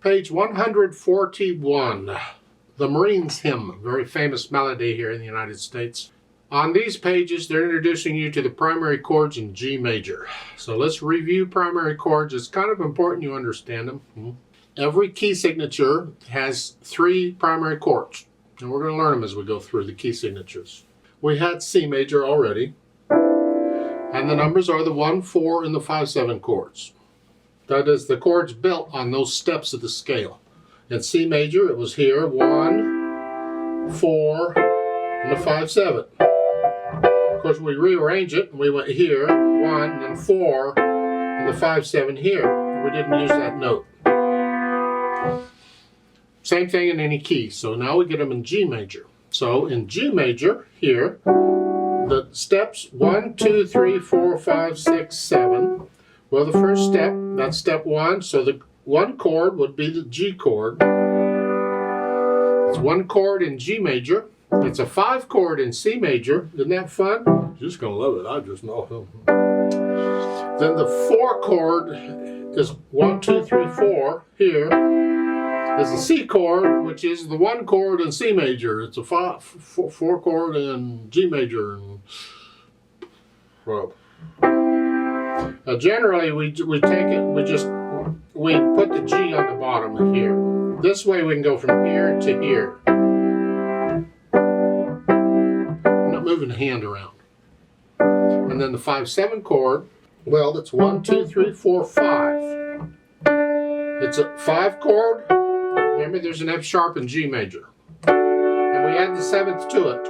Page 141, the Marine's Hymn, very famous melody here in the United States. On these pages, they're introducing you to the primary chords in G major. So let's review primary chords. It's kind of important you understand them. Every key signature has 3 primary chords, and we're going to learn them as we go through the key signatures. We had C major already, and the numbers are the 1, 4, and the 5, 7 chords. That is the chords built on those steps of the scale. In C major, it was here, 1, 4, and the 5, 7. Of course, we rearrange it, and we went here, 1, and 4, and the 5, 7 here. We didn't use that note. Same thing in any key. So now we get them in G major. So in G major, here, the steps 1, 2, 3, 4, 5, 6, 7. Well, the first step, that's step 1, so the 1 chord would be the G chord. It's 1 chord in G major. It's a 5 chord in C major. Isn't that fun? You're just going to love it. I just know. Then the 4 chord is 1, 2, 3, 4 here. There's a C chord, which is the 1 chord in C major. It's a 4 chord in G major. Well, generally, we take it, we put the G on the bottom here. This way we can go from here to here. I'm not moving the hand around. And then the 5, 7 chord, well, that's 1, 2, 3, 4, 5. It's a 5 chord. Remember, there's an F sharp in G major. And we add the 7th to it.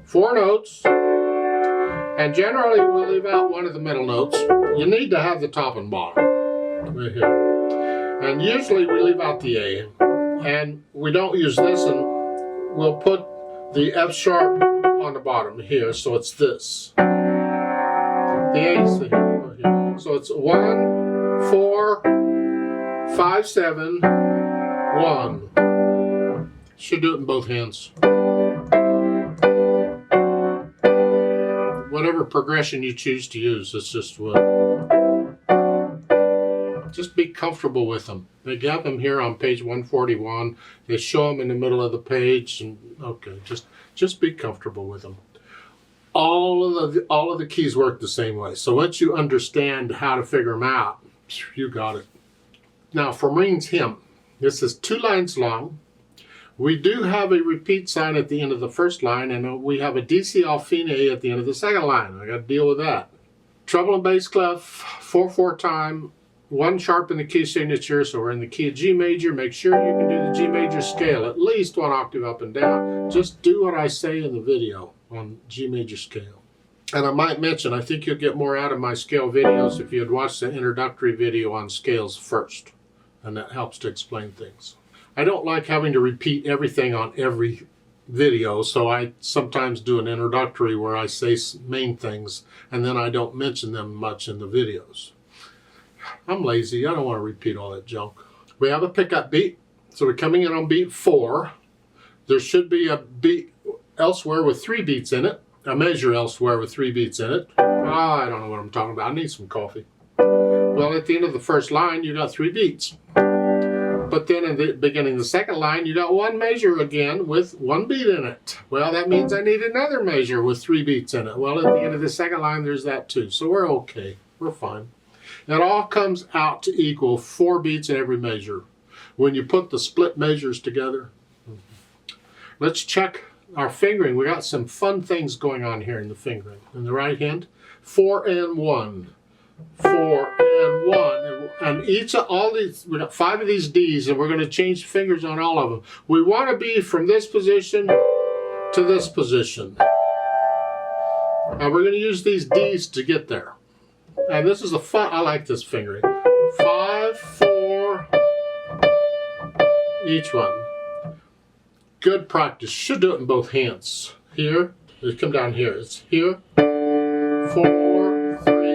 4 notes. And generally, we'll leave out one of the middle notes. You need to have the top and bottom. Right here. And usually, we leave out the A. And we don't use this, and we'll put the F sharp on the bottom here, so it's this. The A is here. So it's 1, 4, 5, 7, 1. Should do it in both hands. Whatever progression you choose to use, it's just what. Just be comfortable with them. They have them here on page 141. They show them in the middle of the page, and okay, just be comfortable with them. All of the keys work the same way. So once you understand how to figure them out, you got it. Now for Marine's Hymn, this is 2 lines long. We do have a repeat sign at the end of the first line, and we have a DC all fine at the end of the second line. I got to deal with that. Treble and bass clef, 4/4 time, 1 sharp in the key signature, so we're in the key of G major. Make sure you can do the G major scale, at least 1 octave up and down. Just do what I say in the video on G major scale. And I might mention, I think you'll get more out of my scale videos if you had watched the introductory video on scales first. And that helps to explain things. I don't like having to repeat everything on every video, so I sometimes do an introductory where I say main things, and then I don't mention them much in the videos. I'm lazy. I don't want to repeat all that junk. We have a pickup beat, so we're coming in on beat 4. There should be a beat elsewhere with 3 beats in it, a measure elsewhere with 3 beats in it. I don't know what I'm talking about. I need some coffee. Well, at the end of the first line, you got 3 beats. But then in the beginning of the second line, you got 1 measure again with 1 beat in it. Well, that means I need another measure with 3 beats in it. Well, at the end of the second line, there's that too. So we're okay. We're fine. It all comes out to equal 4 beats in every measure when you put the split measures together. Let's check our fingering. We got some fun things going on here in the fingering. In the right hand, 4 and 1. 4 and 1, and each of all these, we got 5 of these D's, and we're going to change fingers on all of them. We want to be from this position to this position, and we're going to use these D's to get there. And this is a fun. I like this fingering. 5, 4, each one. Good practice. Should do it in both hands. Here, let's come down here. It's here. 4, 3.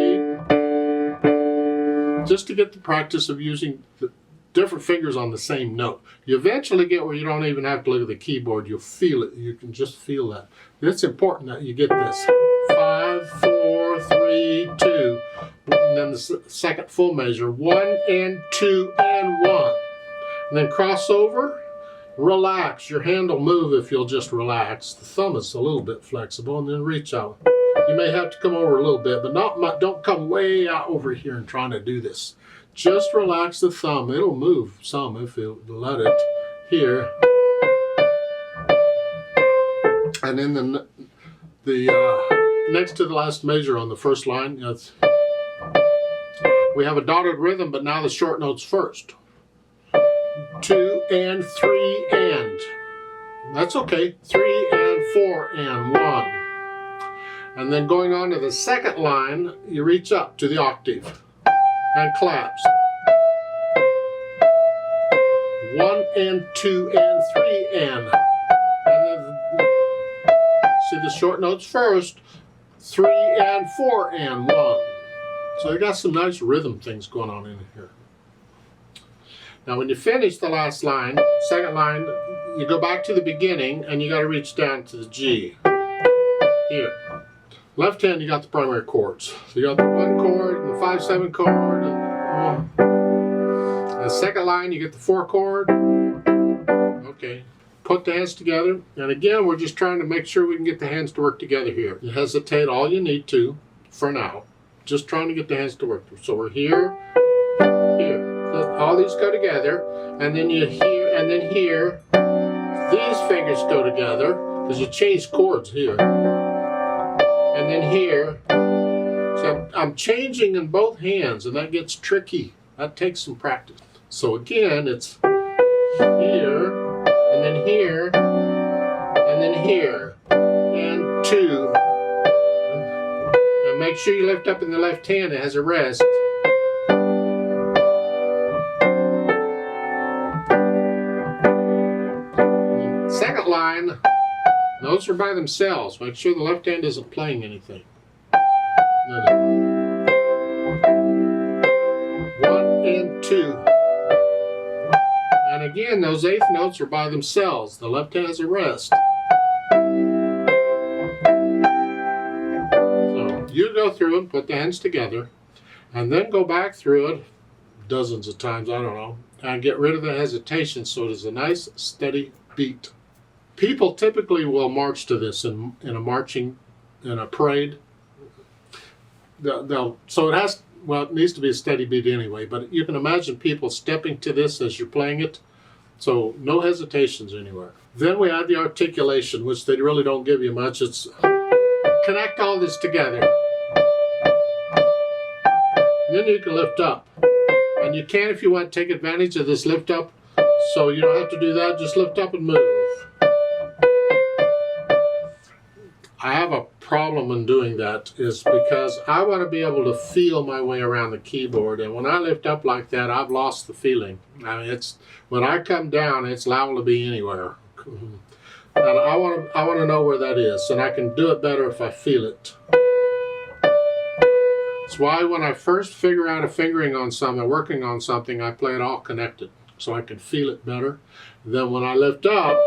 Just to get the practice of using the different fingers on the same note. You eventually get where you don't even have to look at the keyboard. You'll feel it. You can just feel that. It's important that you get this. 5, 4, 3, 2. and then the second full measure. 1 and 2 and 1. And then cross over, relax. Your hand will move if you'll just relax. The thumb is a little bit flexible, and then reach out. You may have to come over a little bit, but don't come way out over here and trying to do this. Just relax the thumb. It'll move some if you let it. Here. And then the next to the last measure on the first line, we have a dotted rhythm, but now the short notes first. 2 and 3 and. That's okay. 3 and 4 and 1. And then going on to the second line, you reach up to the octave and claps. 1 and 2 and 3 and. And then see the short notes first. 3 and 4 and 1. So you got some nice rhythm things going on in here. Now when you finish the last line, second line, you go back to the beginning and you got to reach down to the G. Here. Left hand, you got the primary chords. So you got the 1 chord and the 5/7 chord. And the second line, you get the 4 chord. Okay. Put the hands together. And again, we're just trying to make sure we can get the hands to work together here. You hesitate all you need to for now. Just trying to get the hands to work. So we're here, here. So all these go together. And then you here, and then here. These fingers go together because you change chords here. And then here, so I'm changing in both hands, and that gets tricky. That takes some practice. So again, it's here, and then here, and then here, and 2. And make sure you lift up in the left hand, it has a rest. Second line. Those are by themselves. Make sure the left hand isn't playing anything. 1 and 2. And again, those eighth notes are by themselves. The left hand has a rest. So you go through and put the hands together, and then go back through it dozens of times, I don't know, and get rid of the hesitation so it is a nice, steady beat. People typically will march to this in a parade. So it needs to be a steady beat anyway, but you can imagine people stepping to this as you're playing it. So no hesitations anywhere. Then we add the articulation, which they really don't give you much. It's connect all this together. Then you can lift up. And you can, if you want, take advantage of this lift up. So you don't have to do that, just lift up and move. I have a problem in doing that is because I want to be able to feel my way around the keyboard, and when I lift up like that, I've lost the feeling. I mean, when I come down, it's liable to be anywhere, and I want to know where that is, and I can do it better if I feel it. That's why when I first figure out a fingering on something, working on something, I play it all connected so I can feel it better. Then when I lift up,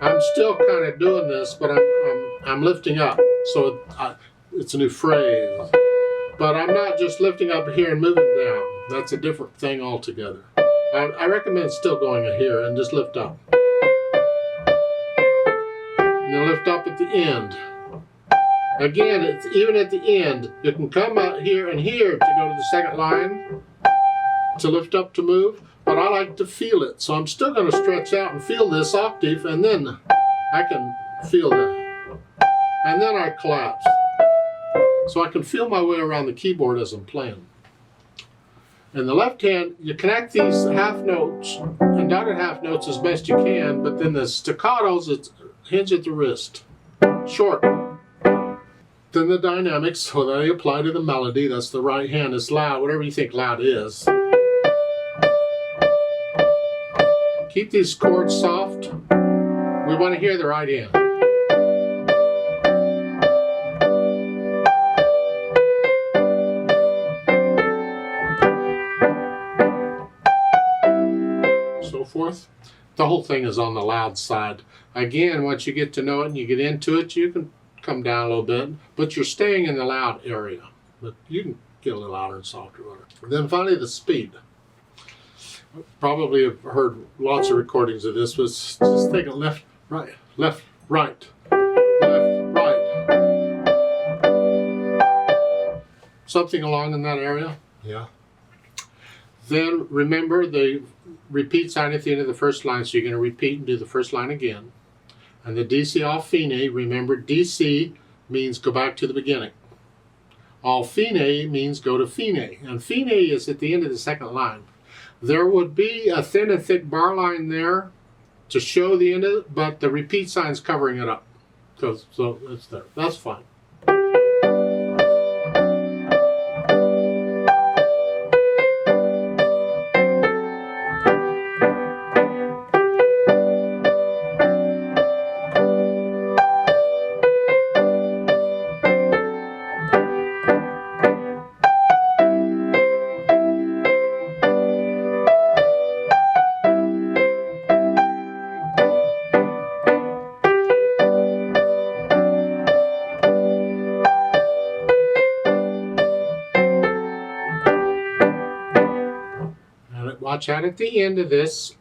I'm still kind of doing this, but I'm lifting up, so it's a new phrase. But I'm not just lifting up here and moving down. That's a different thing altogether. I recommend still going here and just lift up. And then lift up at the end. Again, it's even at the end. You can come out here and here to go to the second line, to lift up to move. But I like to feel it, so I'm still going to stretch out and feel this octave, and then I can feel that. And then I collapse. So I can feel my way around the keyboard as I'm playing. In the left hand, you connect these half notes and dotted half notes as best you can, but then the staccatos, it's hinge at the wrist. Short. Then the dynamics, so they apply to the melody. That's the right hand. It's loud, whatever you think loud is. Keep these chords soft. We want to hear the right hand. So forth. The whole thing is on the loud side. Again, once you get to know it and you get into it, you can come down a little bit, but you're staying in the loud area. But you can get a little louder and softer. And then finally the speed. Probably have heard lots of recordings of this. Was just take it left, right, left, right, left, right. Something along in that area. Yeah. Then remember the repeat sign at the end of the first line, so you're going to repeat and do the first line again. And the DC all fine, remember DC means go back to the beginning. All fine means go to fine. And fine is at the end of the second line. There would be a thin and thick bar line there to show the end of it, but the repeat sign's covering it up. So it's there. That's fine. Watch out at the end of this,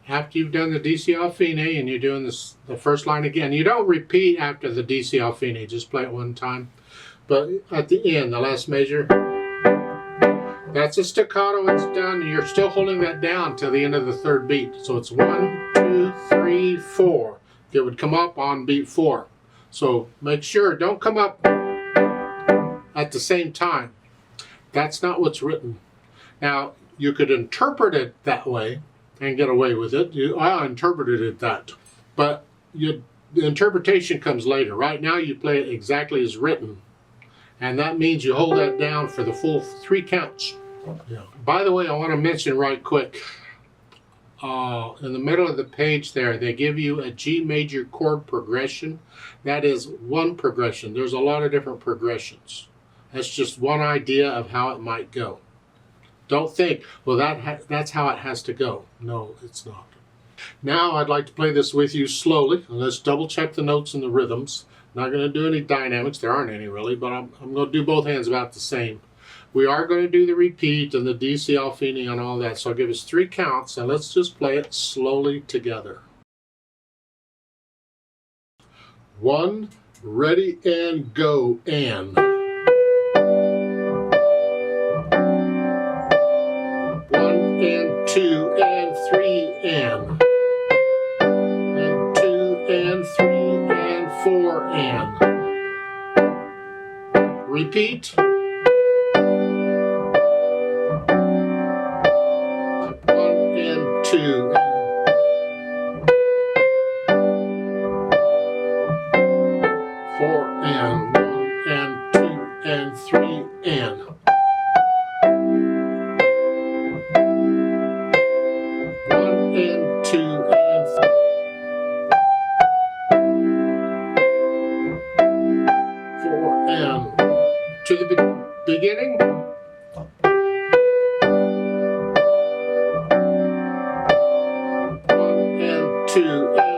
after you've done the DC all fine and you're doing this, the first line again. You don't repeat after the DC all fine, just play it one time. But at the end, the last measure, that's a staccato, it's done, and you're still holding that down till the end of the third beat. So it's 1, 2, 3, 4. It would come up on beat 4. So make sure, don't come up at the same time. That's not what's written. Now, you could interpret it that way and get away with it. I interpreted it that. But the interpretation comes later. Right now you play it exactly as written. And that means you hold that down for the full 3 counts. Yeah. By the way, I want to mention right quick, in the middle of the page there, they give you a G major chord progression. That is one progression. There's a lot of different progressions. That's just one idea of how it might go. Don't think, well, that's how it has to go. No, it's not. Now I'd like to play this with you slowly. And let's double check the notes and the rhythms. Not going to do any dynamics. There aren't any really, but I'm going to do both hands about the same. We are going to do the repeat and the DC all fine and all that. So I'll give us 3 counts, and let's just play it slowly together. 1, ready, and go, and. 2 and 3 and 2 and 3 and 4 and repeat. 1 and 2 4 and 1 and 2 and 3 and 2 and 4 and to the beginning. 1 and 2 and